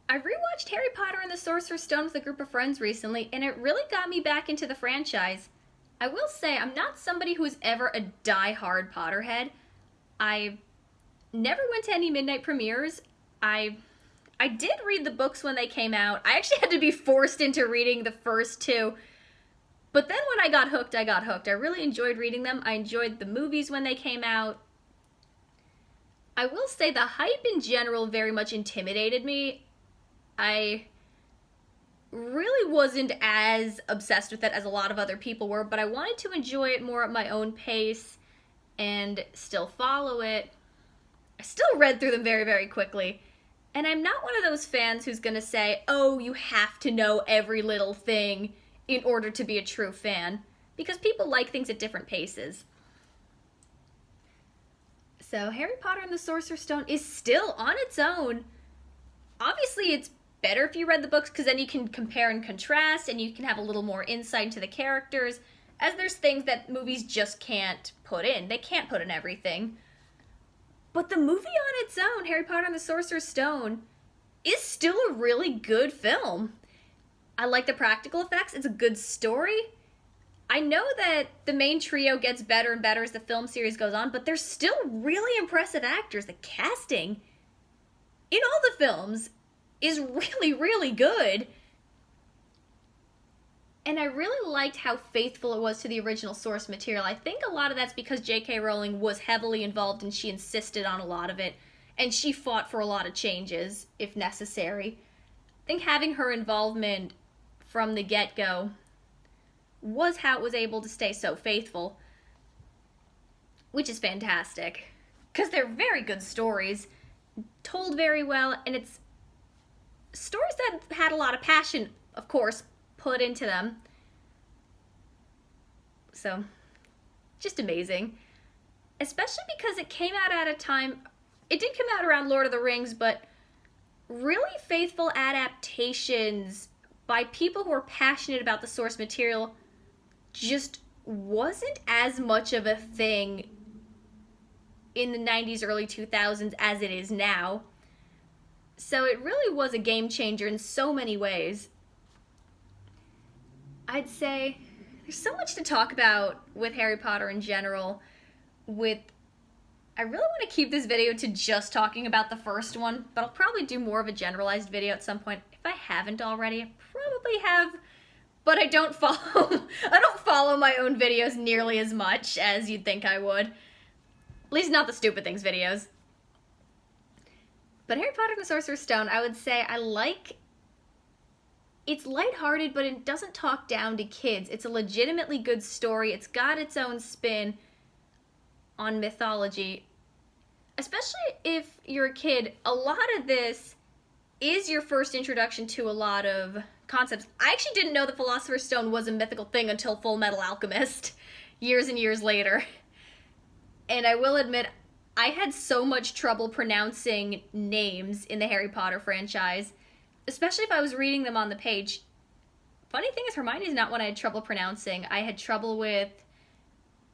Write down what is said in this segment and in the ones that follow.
I rewatched Harry Potter and the Sorcerer's Stone with a group of friends recently, and it really got me back into the franchise. I will say, I'm not somebody who's ever a die-hard Potterhead. I never went to any midnight premieres. I I did read the books when they came out. I actually had to be forced into reading the first two. But then when I got hooked, I got hooked. I really enjoyed reading them. I enjoyed the movies when they came out. I will say the hype in general very much intimidated me. I really wasn't as obsessed with it as a lot of other people were, but I wanted to enjoy it more at my own pace and still follow it. I still read through them very, very quickly. And I'm not one of those fans who's gonna say, oh, you have to know every little thing in order to be a true fan, because people like things at different paces. So, Harry Potter and the Sorcerer's Stone is still on its own. Obviously, it's better if you read the books because then you can compare and contrast and you can have a little more insight into the characters, as there's things that movies just can't put in. They can't put in everything. But the movie on its own, Harry Potter and the Sorcerer's Stone, is still a really good film. I like the practical effects. It's a good story. I know that the main trio gets better and better as the film series goes on, but they're still really impressive actors. The casting in all the films is really, really good. And I really liked how faithful it was to the original source material. I think a lot of that's because J.K. Rowling was heavily involved and she insisted on a lot of it, and she fought for a lot of changes, if necessary. I think having her involvement from the get-go was how it was able to stay so faithful, which is fantastic. Because they're very good stories, told very well, and it's stories that had a lot of passion, of course, put into them. So, just amazing. Especially because it came out at a time, it did come out around Lord of the Rings, but really faithful adaptations by people who are passionate about the source material just wasn't as much of a thing in the 90s, early 2000s as it is now. So it really was a game changer in so many ways. I'd say there's so much to talk about with Harry Potter in general. I really want to keep this video to just talking about the first one, but I'll probably do more of a generalized video at some point. If I haven't already, I probably have, but I don't follow my own videos nearly as much as you'd think I would. At least not the Stupid Things videos. But Harry Potter and the Sorcerer's Stone, I would say it's lighthearted, but it doesn't talk down to kids. It's a legitimately good story. It's got its own spin on mythology. Especially if you're a kid, a lot of this is your first introduction to a lot of concepts. I actually didn't know the Philosopher's Stone was a mythical thing until Full Metal Alchemist, years and years later. And I will admit, I had so much trouble pronouncing names in the Harry Potter franchise, especially if I was reading them on the page. Funny thing is, Hermione's not one I had trouble pronouncing. I had trouble with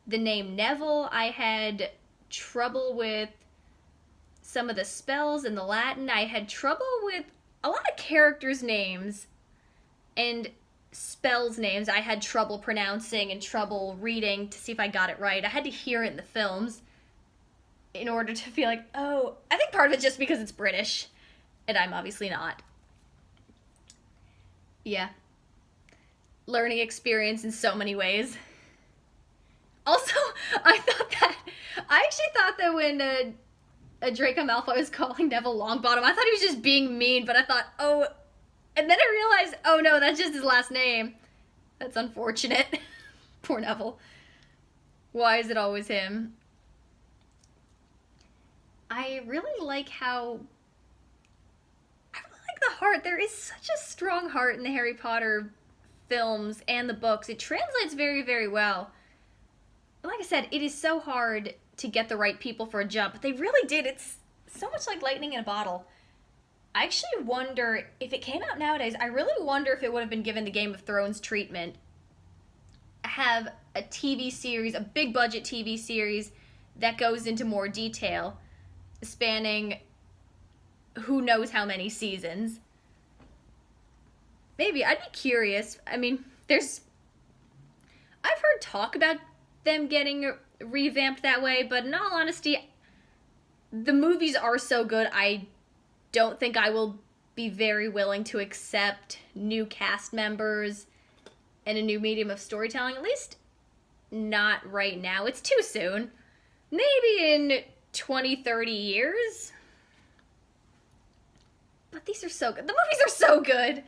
the name Neville. I had trouble with some of the spells in the Latin. I had trouble with a lot of characters' names and spells' names. I had trouble pronouncing and trouble reading to see if I got it right. I had to hear it in the films in order to feel like, oh, I think part of it's just because it's British, and I'm obviously not. Yeah. Learning experience in so many ways. Also, I actually thought that when Draco Malfoy was calling Neville Longbottom, I thought he was just being mean, but I thought, oh, and then I realized, oh no, that's just his last name. That's unfortunate. Poor Neville. Why is it always him? I really like the heart. There is such a strong heart in the Harry Potter films and the books. It translates very, very well. Like I said, it is so hard to get the right people for a job, but they really did. It's so much like lightning in a bottle. I actually wonder, if it came out nowadays, I really wonder if it would have been given the Game of Thrones treatment. Have a TV series, a big budget TV series that goes into more detail, spanning who knows how many seasons. maybe. I'd be curious. I mean, I've heard talk about them getting revamped that way, but in all honesty, the movies are so good, I don't think I will be very willing to accept new cast members and a new medium of storytelling, at least not right now. It's too soon. Maybe in 20, 30 years. But these are so good. The movies are so good.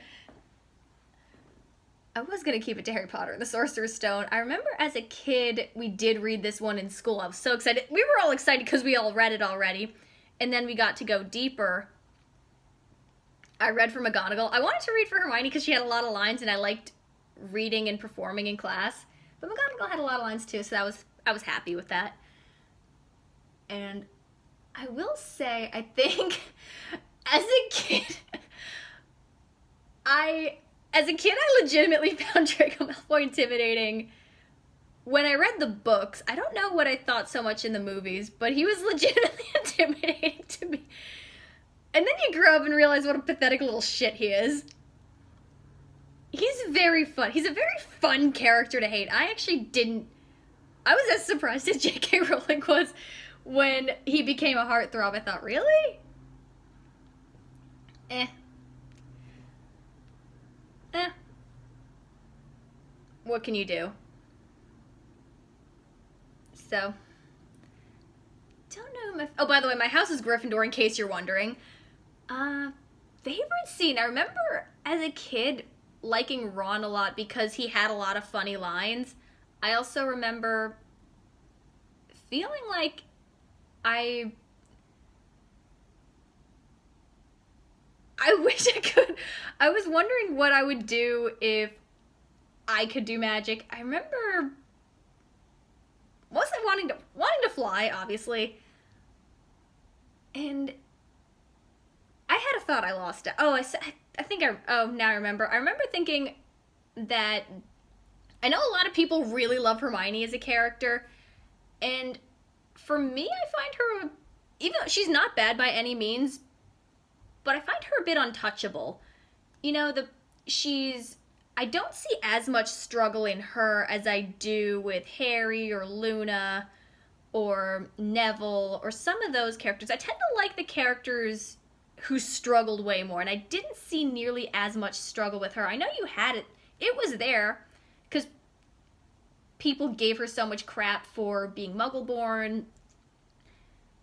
I was going to keep it to Harry Potter and the Sorcerer's Stone. I remember as a kid, we did read this one in school. I was so excited. We were all excited because we all read it already. And then we got to go deeper. I read for McGonagall. I wanted to read for Hermione because she had a lot of lines and I liked reading and performing in class. But McGonagall had a lot of lines too, so I was happy with that. And I will say, I think, as a kid, I legitimately found Draco Malfoy intimidating. When I read the books, I don't know what I thought so much in the movies, but he was legitimately intimidating to me. And then you grow up and realize what a pathetic little shit he is. He's very fun. He's a very fun character to hate. I was as surprised as J.K. Rowling was when he became a heartthrob. I thought, really? What can you do? So, don't know. Oh, by the way, my house is Gryffindor, in case you're wondering. Favorite scene. I remember as a kid liking Ron a lot because he had a lot of funny lines. I also remember feeling like I wish I could. I was wondering what I would do if I could do magic. I remember mostly wanting to fly, obviously. And I had a thought I lost it. Oh, now I remember. I remember thinking that I know a lot of people really love Hermione as a character, and for me, I find her, even though she's not bad by any means, but I find her a bit untouchable. You know, I don't see as much struggle in her as I do with Harry or Luna or Neville or some of those characters. I tend to like the characters who struggled way more, and I didn't see nearly as much struggle with her. I know you had it. It was there, because people gave her so much crap for being Muggle-born,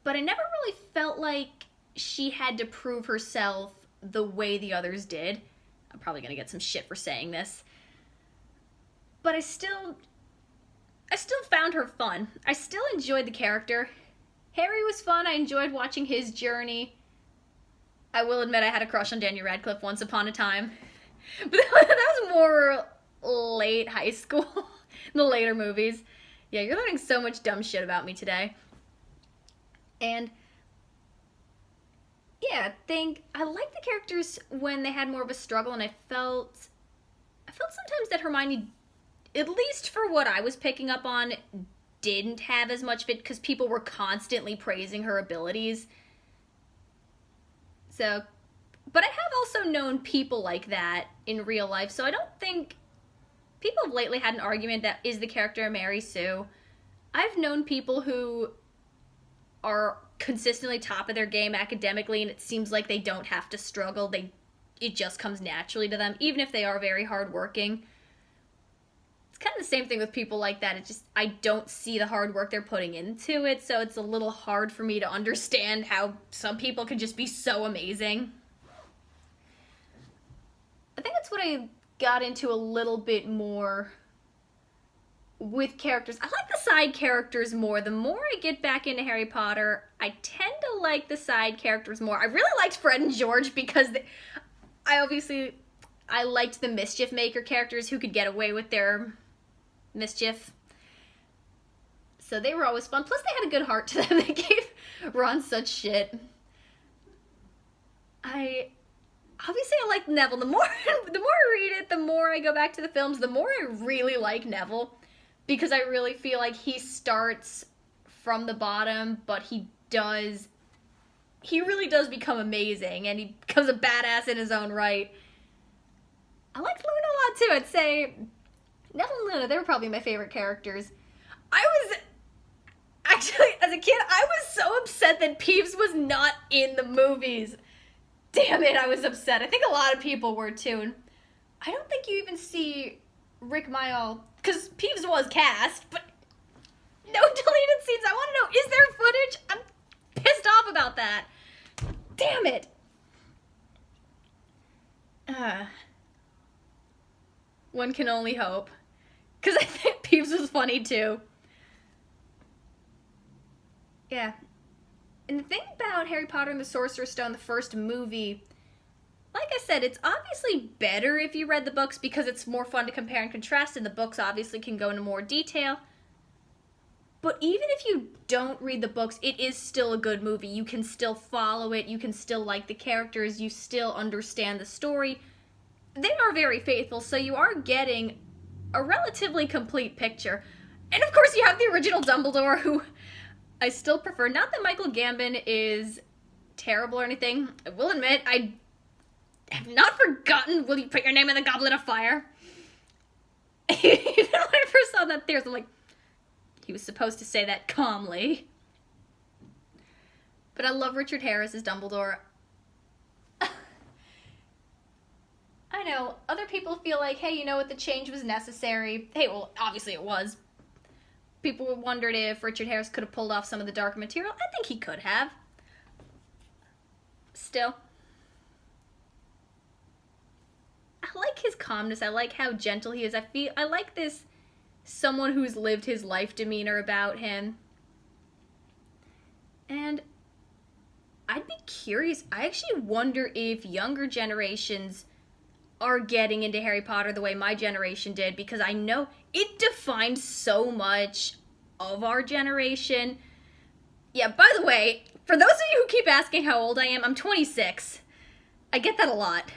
but I never really felt like she had to prove herself the way the others did. I'm probably going to get some shit for saying this. But I still found her fun. I still enjoyed the character. Harry was fun. I enjoyed watching his journey. I will admit I had a crush on Daniel Radcliffe once upon a time. But that was more late high school. The later movies. Yeah, you're learning so much dumb shit about me today. And yeah, I liked the characters when they had more of a struggle, and I felt sometimes that Hermione, at least for what I was picking up on, didn't have as much of it because people were constantly praising her abilities. So, but I have also known people like that in real life, so I don't think people have lately had an argument that is the character Mary Sue. I've known people who are consistently top of their game academically, and it seems like they don't have to struggle. It just comes naturally to them, even if they are very hardworking. It's kind of the same thing with people like that. I don't see the hard work they're putting into it, so it's a little hard for me to understand how some people can just be so amazing. I think that's what I got into a little bit more with characters. I like the side characters more. The more I get back into Harry Potter, I tend to like the side characters more. I really liked Fred and George because I liked the mischief maker characters who could get away with their mischief. So they were always fun. Plus they had a good heart to them. They gave Ron such shit. I like Neville. The more I read it, the more I go back to the films, the more I really like Neville. Because I really feel like he starts from the bottom, but he really does become amazing, and he becomes a badass in his own right. I liked Luna a lot too. I'd say Neville and Luna, they were probably my favorite characters. I was actually, as a kid, I was so upset that Peeves was not in the movies. Damn it, I was upset. I think a lot of people were too. And I don't think you even see Rick Mayall, because Peeves was cast, but no deleted scenes. I want to know, is there footage? I'm pissed off about that. Damn it. One can only hope. Because I think Peeves was funny too. Yeah. And the thing about Harry Potter and the Sorcerer's Stone, the first movie, like I said, it's obviously better if you read the books because it's more fun to compare and contrast, and the books obviously can go into more detail. But even if you don't read the books, it is still a good movie. You can still follow it. You can still like the characters. You still understand the story. They are very faithful, so you are getting a relatively complete picture. And of course you have the original Dumbledore, who I still prefer. Not that Michael Gambon is terrible or anything. I will admit, I have not forgotten Will You Put Your Name in the Goblet of Fire? Even when I first saw that there's, I'm like, he was supposed to say that calmly. But I love Richard Harris as Dumbledore. I know, other people feel like, hey, you know what, the change was necessary. Hey, well, obviously it was. People wondered if Richard Harris could have pulled off some of the darker material. I think he could have. Still. I like his calmness. I like how gentle he is. I like this someone who's lived his life demeanor about him. And I'd be curious. I actually wonder if younger generations are getting into Harry Potter the way my generation did, because I know it defined so much of our generation. Yeah, by the way, for those of you who keep asking how old I am, I'm 26. I get that a lot.